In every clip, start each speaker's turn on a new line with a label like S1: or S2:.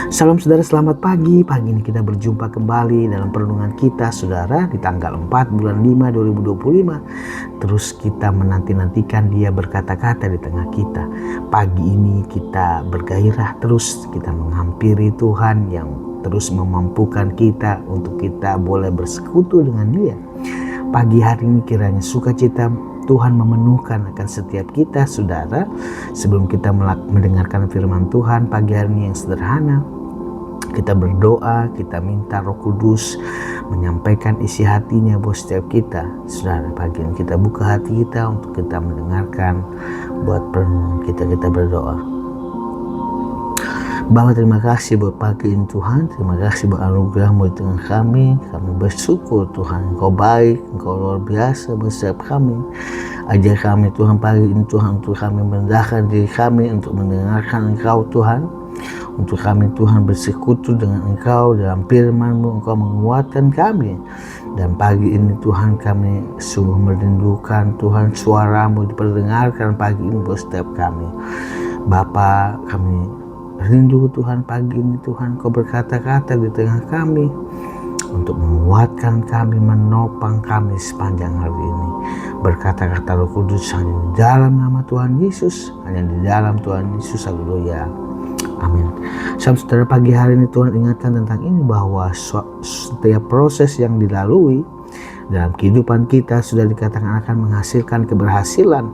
S1: Salam saudara, selamat pagi. Pagi ini kita berjumpa kembali dalam perenungan kita saudara di tanggal 4 bulan 5 2025. Terus kita menanti-nantikan Dia berkata-kata di tengah kita. Pagi ini kita bergairah terus, kita menghampiri Tuhan yang terus memampukan kita untuk kita boleh bersekutu dengan Dia. Pagi hari ini kiranya sukacita Tuhan memenuhkan akan setiap kita saudara. Sebelum kita mendengarkan firman Tuhan pagi hari ini yang sederhana, kita berdoa, kita minta Roh Kudus menyampaikan isi hatinya buat setiap kita. Saudara, pagi ini kita buka hati kita untuk kita mendengarkan buat perenungan kita. Kita berdoa. Bapa, terima kasih buat pagi ini Tuhan. Terima kasih buat anugerah-Mu di tengah kami. Kami bersyukur Tuhan, Engkau baik, Engkau luar biasa buat setiap kami. Ajar kami Tuhan pagi ini Tuhan, untuk kami merendahkan diri kami untuk mendengarkan Engkau Tuhan. Untuk kami Tuhan bersekutu dengan Engkau dalam firman-Mu, Engkau menguatkan kami. Dan pagi ini Tuhan kami sungguh merindukan Tuhan suara-Mu diperdengarkan pagi ini buat setiap kami. Bapa, kami rindu Tuhan pagi ini Tuhan Kau berkata-kata di tengah kami untuk menguatkan kami, menopang kami sepanjang hari ini. Berkata-kata Roh Kudus hanya di dalam nama Tuhan Yesus, hanya di dalam Tuhan Yesus. Haleluya. Amin. Saudara, pagi hari ini Tuhan ingatkan tentang ini, bahwa setiap proses yang dilalui dalam kehidupan kita sudah dikatakan akan menghasilkan keberhasilan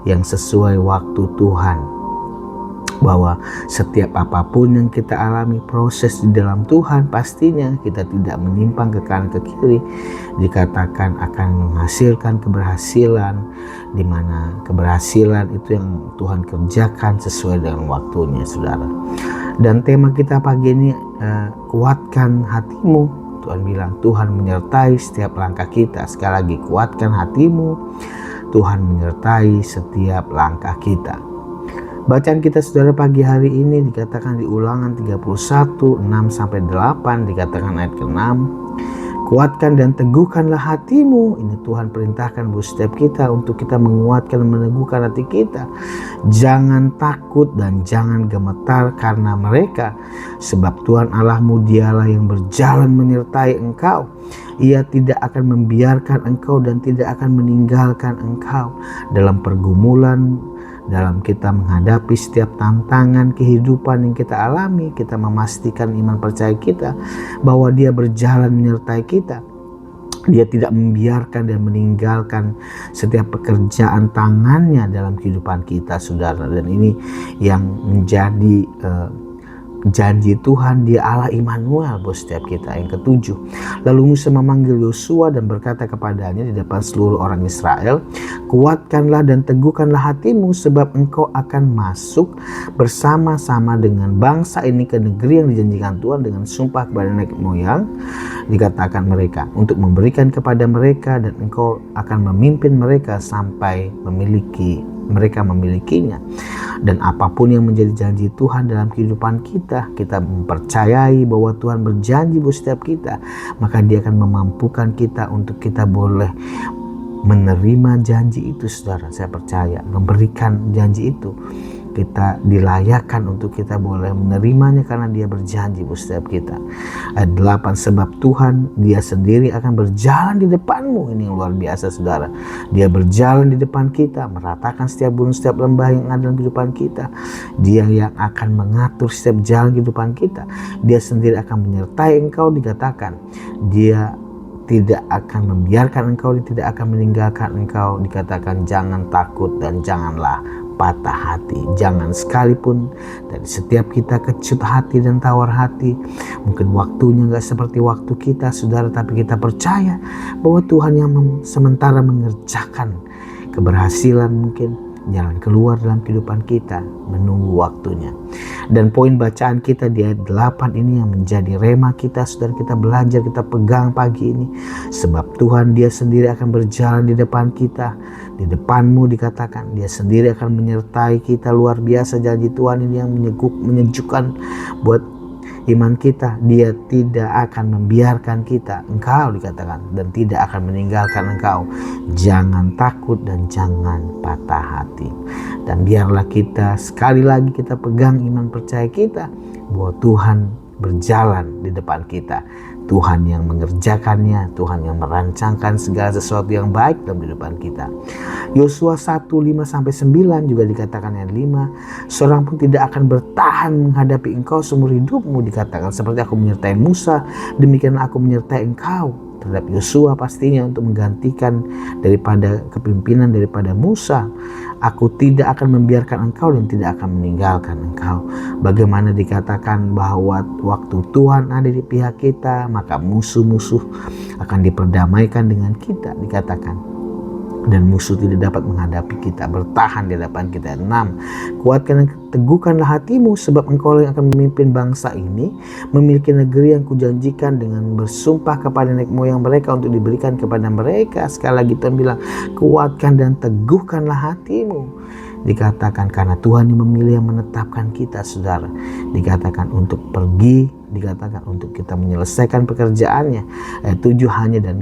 S1: yang sesuai waktu Tuhan. Bahwa setiap apapun yang kita alami proses di dalam Tuhan, pastinya kita tidak menyimpang ke kanan ke kiri, dikatakan akan menghasilkan keberhasilan, di mana keberhasilan itu yang Tuhan kerjakan sesuai dengan waktunya saudara. Dan tema kita pagi ini, kuatkan hatimu. Tuhan bilang Tuhan menyertai setiap langkah kita. Sekali lagi, kuatkan hatimu, Tuhan menyertai setiap langkah kita. Bacaan kita saudara pagi hari ini dikatakan di Ulangan 31, 6-8, dikatakan ayat ke-6. Kuatkan dan teguhkanlah hatimu. Ini Tuhan perintahkan buat setiap kita untuk kita menguatkan dan meneguhkan hati kita. Jangan takut dan jangan gemetar karena mereka. Sebab Tuhan Allahmu dialah yang berjalan menyertai engkau. Ia tidak akan membiarkan engkau dan tidak akan meninggalkan engkau dalam pergumulan. Dalam kita menghadapi setiap tantangan kehidupan yang kita alami, kita memastikan iman percaya kita bahwa Dia berjalan menyertai kita. Dia tidak membiarkan dan meninggalkan setiap pekerjaan tangannya dalam kehidupan kita saudara. Dan ini yang menjadi janji Tuhan, Dia Allah Immanuel buat setiap kita. Yang ketujuh, lalu Musa memanggil Yosua dan berkata kepadanya di depan seluruh orang Israel, kuatkanlah dan teguhkanlah hatimu, sebab engkau akan masuk bersama-sama dengan bangsa ini ke negeri yang dijanjikan Tuhan dengan sumpah kepada nenek moyang. Dikatakan mereka untuk memberikan kepada mereka, dan engkau akan memimpin mereka sampai mereka memilikinya. Dan apapun yang menjadi janji Tuhan dalam kehidupan kita, kita mempercayai bahwa Tuhan berjanji buat setiap kita, maka Dia akan memampukan kita untuk kita boleh menerima janji itu saudara. Saya percaya memberikan janji itu, kita dilayakkan untuk kita boleh menerimanya karena Dia berjanji buat setiap kita. Ayat 8, sebab Tuhan Dia sendiri akan berjalan di depanmu. Ini yang luar biasa saudara. Dia berjalan di depan kita, meratakan setiap gunung, setiap lembah yang ada dalam kehidupan kita. Dia yang akan mengatur setiap jalan kehidupan kita. Dia sendiri akan menyertai engkau. Dikatakan Dia tidak akan membiarkan engkau, Dia tidak akan meninggalkan engkau. Dikatakan jangan takut dan janganlah patah hati. Jangan sekalipun dari setiap kita kecut hati dan tawar hati. Mungkin waktunya gak seperti waktu kita saudara, tapi kita percaya bahwa Tuhan yang sementara mengerjakan keberhasilan, mungkin jalan keluar dalam kehidupan kita, menunggu waktunya. Dan poin bacaan kita di ayat 8 ini yang menjadi rema kita saudara, kita belajar, kita pegang pagi ini. Sebab Tuhan Dia sendiri akan berjalan di depan kita. Di depanmu dikatakan Dia sendiri akan menyertai kita. Luar biasa janji Tuhan ini yang menyejukkan buat iman kita. Dia tidak akan membiarkan kita, engkau dikatakan, dan tidak akan meninggalkan engkau. Jangan takut dan jangan patah hati. Dan biarlah kita sekali lagi kita pegang iman percaya kita bahwa Tuhan berjalan di depan kita. Tuhan yang mengerjakannya, Tuhan yang merancangkan segala sesuatu yang baik dalam kehidupan kita. Yosua 1:5-9 juga dikatakan ayat 5, seorang pun tidak akan bertahan menghadapi engkau seumur hidupmu, dikatakan seperti aku menyertai Musa, demikian aku menyertai engkau. Terhadap Yosua pastinya untuk menggantikan daripada kepimpinan daripada Musa. Aku tidak akan membiarkan engkau dan tidak akan meninggalkan engkau. Bagaimana dikatakan bahwa waktu Tuhan ada di pihak kita, maka musuh-musuh akan diperdamaikan dengan kita, dikatakan. Dan musuh tidak dapat menghadapi kita, bertahan di hadapan kita. 6. Kuatkan dan teguhkanlah hatimu, sebab engkau yang akan memimpin bangsa ini, memiliki negeri yang kujanjikan dengan bersumpah kepada nenek moyang mereka untuk diberikan kepada mereka. Sekali lagi Tuhan bilang, kuatkan dan teguhkanlah hatimu. Dikatakan karena Tuhan yang memilih, yang menetapkan kita, saudara. Dikatakan untuk pergi, dikatakan untuk kita menyelesaikan pekerjaannya. Ayat 7, hanya dan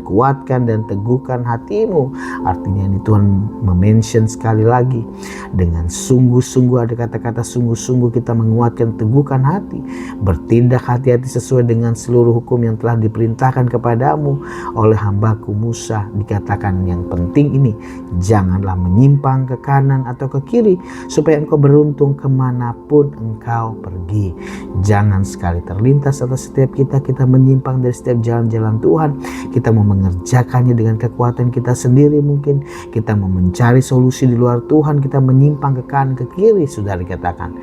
S1: kuatkan dan teguhkan hatimu. Artinya ini Tuhan mention sekali lagi, dengan sungguh-sungguh, ada kata-kata sungguh-sungguh kita menguatkan, teguhkan hati, bertindak hati-hati sesuai dengan seluruh hukum yang telah diperintahkan kepadamu oleh hambaku Musa. Dikatakan yang penting ini, janganlah menyimpang ke kanan atau ke kiri, supaya engkau beruntung kemanapun engkau pergi. Jangan sekali terlintas atas setiap kita menyimpang dari setiap jalan-jalan Tuhan. Kita mau mengerjakannya dengan kekuatan kita sendiri, mungkin kita mau mencari solusi di luar Tuhan, kita menyimpang ke kanan ke kiri, sudah dikatakan.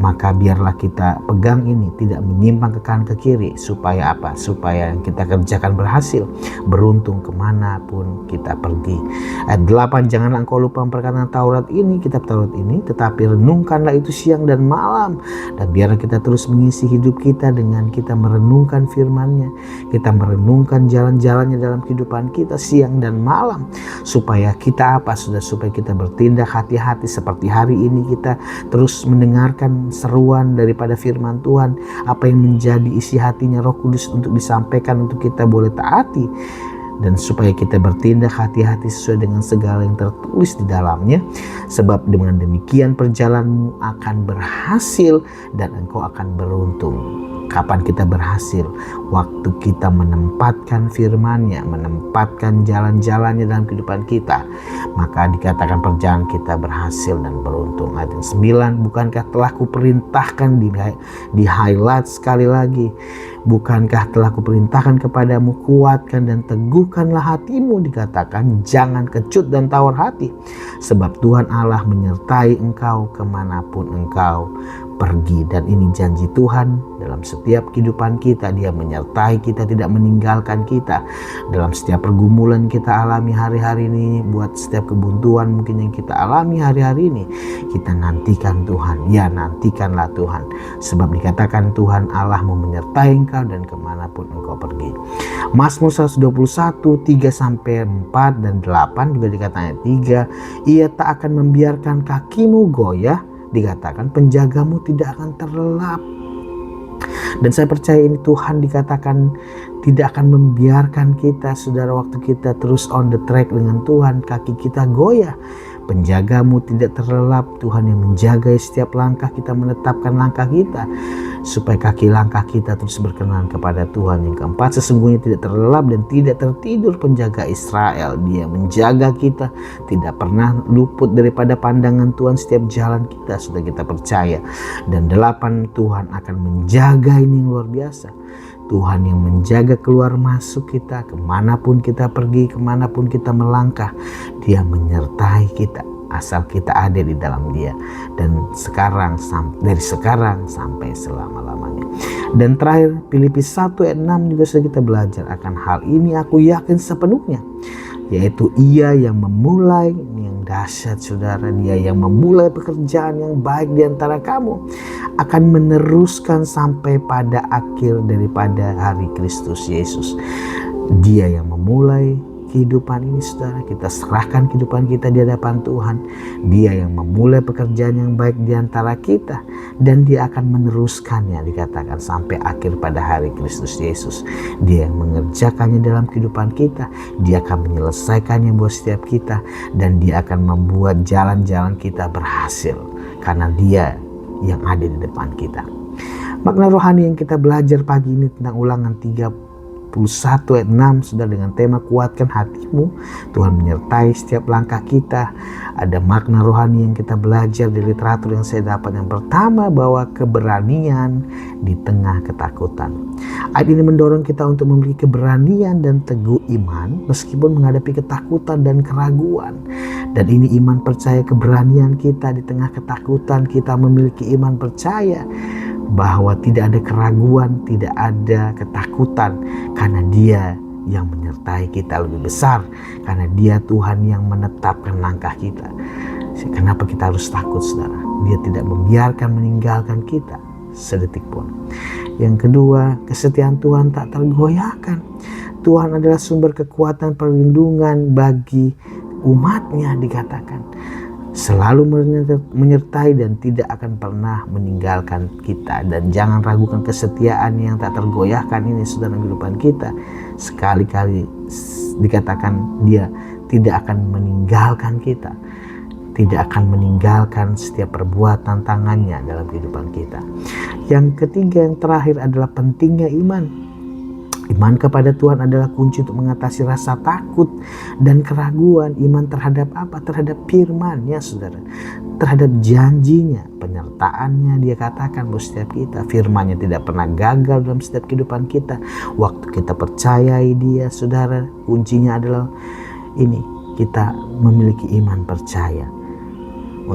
S1: Maka biarlah kita pegang ini, tidak menyimpang ke kanan ke kiri. Supaya apa? Supaya yang kita kerjakan berhasil, beruntung kemanapun kita pergi. Ayat 8, janganlah engkau lupa perkataan Taurat ini, kitab Taurat ini, tetapi renungkanlah itu siang dan malam. Dan biarlah kita terus mengisi hidup kita dengan kita merenungkan firman-Nya, kita merenungkan jalan-jalannya dalam kehidupan kita siang dan malam. Supaya kita apa? Supaya kita bertindak hati-hati seperti hari ini kita terus mendengarkan seruan daripada firman Tuhan, apa yang menjadi isi hatinya Roh Kudus untuk disampaikan untuk kita boleh taati, dan supaya kita bertindak hati-hati sesuai dengan segala yang tertulis di dalamnya. Sebab dengan demikian perjalananmu akan berhasil dan engkau akan beruntung. Kapan kita berhasil? Waktu kita menempatkan firman-Nya, menempatkan jalan-jalannya dalam kehidupan kita, maka dikatakan perjalanan kita berhasil dan beruntung. Ayat 9, bukankah telah kuperintahkan, di highlight sekali lagi, bukankah telah kuperintahkan kepadamu, kuatkan dan teguhkanlah hatimu, dikatakan jangan kecut dan tawar hati, sebab Tuhan Allah menyertai engkau kemanapun engkau pergi. Dan ini janji Tuhan dalam setiap kehidupan kita, Dia menyertai kita, tidak meninggalkan kita dalam setiap pergumulan kita alami hari-hari ini. Buat setiap kebuntuan mungkin yang kita alami hari-hari ini, kita nantikan Tuhan. Ya, nantikanlah Tuhan, sebab dikatakan Tuhan Allah mau menyertai engkau dan kemanapun engkau pergi. Mazmur 121 3-4 dan 8 juga dikatakan ayat 3, Ia tak akan membiarkan kakimu goyah, dikatakan penjagamu tidak akan terlelap. Dan saya percaya ini Tuhan dikatakan tidak akan membiarkan kita, saudara, waktu kita terus on the track dengan Tuhan, kaki kita goyah. Penjagamu tidak terlelap, Tuhan yang menjaga setiap langkah kita, menetapkan langkah kita, supaya kaki langkah kita terus berkenan kepada Tuhan. Yang keempat, sesungguhnya tidak terlelap dan tidak tertidur penjaga Israel. Dia menjaga kita, tidak pernah luput daripada pandangan Tuhan setiap jalan kita, sudah kita percaya. Dan 8, Tuhan akan menjaga, ini yang luar biasa. Tuhan yang menjaga keluar masuk kita, kemanapun kita pergi, kemanapun kita melangkah, Dia menyertai kita asal kita ada di dalam Dia, dan dari sekarang sampai selama-lamanya. Dan terakhir, Filipi 1 ayat 6 juga sudah kita belajar akan hal ini. Aku yakin sepenuhnya, yaitu Ia yang memulai, ini yang dahsyat saudara, Dia yang memulai pekerjaan yang baik di antara kamu akan meneruskan sampai pada akhir daripada hari Kristus Yesus. Dia yang memulai kehidupan ini, saudara, kita serahkan kehidupan kita di hadapan Tuhan. Dia yang memulai pekerjaan yang baik di antara kita, dan Dia akan meneruskannya, dikatakan sampai akhir pada hari Kristus Yesus. Dia yang mengerjakannya dalam kehidupan kita, Dia akan menyelesaikannya buat setiap kita, dan Dia akan membuat jalan-jalan kita berhasil, karena Dia yang ada di depan kita. Makna rohani yang kita belajar pagi ini tentang Ulangan 31 ayat 6, saudara, dengan tema kuatkan hatimu. Tuhan menyertai setiap langkah kita. Ada makna rohani yang kita belajar di literatur yang saya dapat. Yang pertama, bahwa keberanian di tengah ketakutan. Ayat ini mendorong kita untuk memiliki keberanian dan teguh iman meskipun menghadapi ketakutan dan keraguan. Dan ini iman percaya, keberanian kita di tengah ketakutan. Kita memiliki iman percaya bahwa tidak ada keraguan, tidak ada ketakutan, karena Dia yang menyertai kita lebih besar, karena Dia Tuhan yang menetapkan langkah kita. Kenapa kita harus takut, saudara? Dia tidak membiarkan meninggalkan kita sedetik pun. Yang kedua, kesetiaan Tuhan tak tergoyahkan. Tuhan adalah sumber kekuatan perlindungan bagi umatnya, dikatakan selalu menyertai dan tidak akan pernah meninggalkan kita. Dan jangan ragukan kesetiaan yang tak tergoyahkan ini, saudara, dalam kehidupan kita. Sekali-kali dikatakan Dia tidak akan meninggalkan kita, tidak akan meninggalkan setiap perbuatan tangannya dalam kehidupan kita. Yang ketiga, yang terakhir adalah pentingnya iman. Iman kepada Tuhan adalah kunci untuk mengatasi rasa takut dan keraguan. Iman terhadap apa? Terhadap firman-Nya, saudara. Terhadap janjinya, penyertaannya. Dia katakan bahwa setiap kita, firman-Nya tidak pernah gagal dalam setiap kehidupan kita. Waktu kita percayai Dia, saudara, kuncinya adalah ini, kita memiliki iman percaya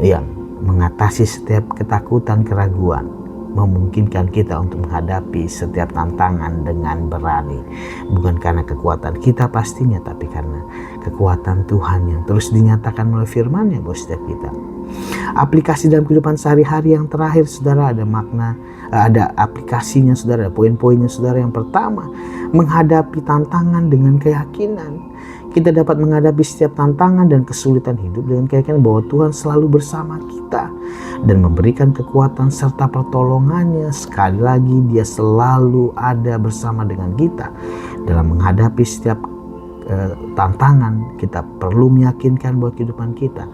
S1: yang mengatasi setiap ketakutan, keraguan, memungkinkan kita untuk menghadapi setiap tantangan dengan berani. Bukan karena kekuatan kita pastinya, tapi karena kekuatan Tuhan yang terus dinyatakan melalui firman-Nya buat setiap kita. Aplikasi dalam kehidupan sehari-hari yang terakhir, saudara, ada makna, ada aplikasinya, saudara, poin-poinnya, saudara. Yang pertama, menghadapi tantangan dengan keyakinan. Kita dapat menghadapi setiap tantangan dan kesulitan hidup dengan keyakinan bahwa Tuhan selalu bersama kita dan memberikan kekuatan serta pertolongannya. Sekali lagi, Dia selalu ada bersama dengan kita dalam menghadapi setiap tantangan. Kita perlu meyakinkan bahwa kehidupan kita,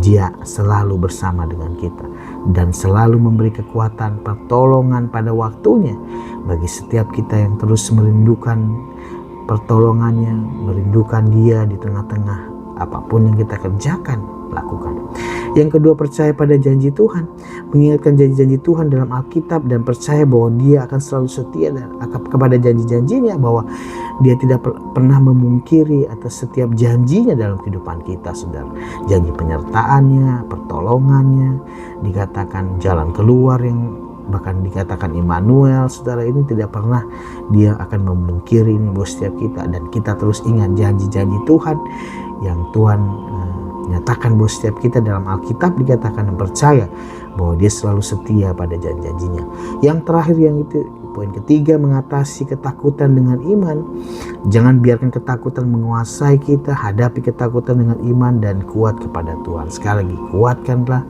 S1: Dia selalu bersama dengan kita dan selalu memberi kekuatan, pertolongan pada waktunya bagi setiap kita yang terus merindukan pertolongannya, merindukan Dia di tengah-tengah apapun yang kita kerjakan, lakukan. Yang kedua, percaya pada janji Tuhan. Mengingatkan janji-janji Tuhan dalam Alkitab dan percaya bahwa Dia akan selalu setia kepada janji-janjinya, bahwa Dia tidak pernah memungkiri atas setiap janjinya dalam kehidupan kita, saudara. Janji penyertaannya, pertolongannya, dikatakan jalan keluar yang bahkan dikatakan Immanuel, saudara, ini tidak pernah Dia akan memungkiri ini buat setiap kita. Dan kita terus ingat janji-janji Tuhan yang Tuhan nyatakan buat setiap kita dalam Alkitab. Dikatakan dan percaya bahwa Dia selalu setia pada janji-janjinya. Yang terakhir, yang itu poin ketiga, mengatasi ketakutan dengan iman. Jangan biarkan ketakutan menguasai kita. Hadapi ketakutan dengan iman dan kuat kepada Tuhan. Sekali lagi, kuatkanlah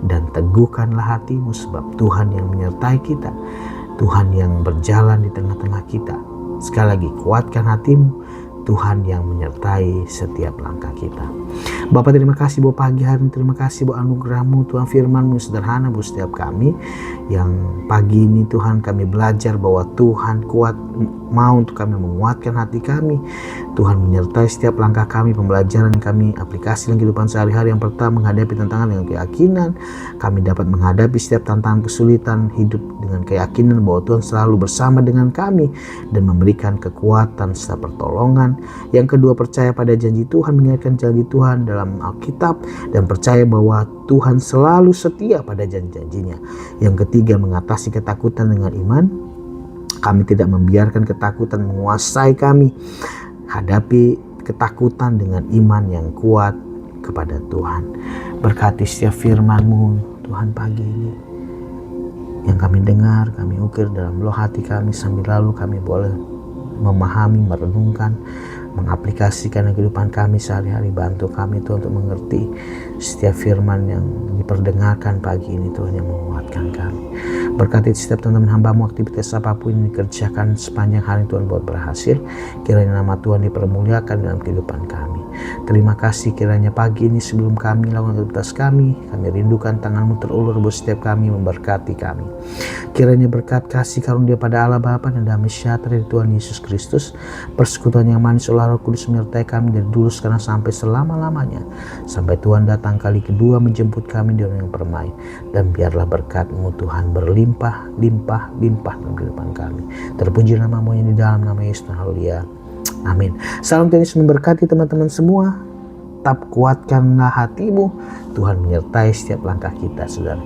S1: dan teguhkanlah hatimu, sebab Tuhan yang menyertai kita, Tuhan yang berjalan di tengah-tengah kita. Sekali lagi, kuatkan hatimu, Tuhan yang menyertai setiap langkah kita. Bapa, terima kasih buat pagi hari ini. Terima kasih buat anugerah-Mu, Tuhan, firman-Mu sederhana buat setiap kami. Yang pagi ini, Tuhan, kami belajar bahwa Tuhan kuat, mau untuk kami menguatkan hati kami. Tuhan menyertai setiap langkah kami, pembelajaran kami, aplikasi dalam kehidupan sehari-hari. Yang pertama, menghadapi tantangan dengan keyakinan. Kami dapat menghadapi setiap tantangan kesulitan hidup dengan keyakinan bahwa Tuhan selalu bersama dengan kami dan memberikan kekuatan serta pertolongan. Yang kedua, percaya pada janji Tuhan, mengingatkan janji Tuhan dalam Alkitab dan percaya bahwa Tuhan selalu setia pada janji-janjinya. Yang ketiga, mengatasi ketakutan dengan iman. Kami tidak membiarkan ketakutan menguasai kami. Hadapi ketakutan dengan iman yang kuat kepada Tuhan. Berkati setiap firman-Mu, Tuhan, pagi ini yang kami dengar, kami ukir dalam loh hati kami, sambil lalu kami boleh memahami, merenungkan, mengaplikasikan kehidupan kami sehari-hari. Bantu kami, Tuhan, untuk mengerti setiap firman yang diperdengarkan pagi ini, Tuhan, yang menguatkan kami. Berkati setiap teman-teman hamba-Mu, aktivitas apapun yang dikerjakan sepanjang hari, Tuhan, buat berhasil. Kiranya nama Tuhan dipermuliakan dalam kehidupan kami. Terima kasih kiranya pagi ini sebelum kami lakukan aktivitas kami rindukan tangan-Mu terulur buat setiap kami, memberkati kami. Kiranya berkat kasih karunia pada Allah Bapa dan damai sejahtera dari Tuhan Yesus Kristus, persekutuan yang manis oleh Roh Kudus menyertai kami dari dulu sekarang sampai selama-lamanya, sampai Tuhan datang kali kedua menjemput kami di orang yang permai. Dan biarlah berkat-Mu Tuhan berlimpah, limpah, limpah dalam kehidupan kami. Terpuji nama-Mu yang di dalam nama Yesus, haleluya. Amin. Salam Tuhan Yesus memberkati teman-teman semua. Tetap kuatkanlah hatimu. Tuhan menyertai setiap langkah kita, saudara.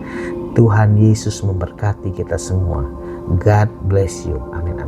S1: Tuhan Yesus memberkati kita semua. God bless you. Amin, amin.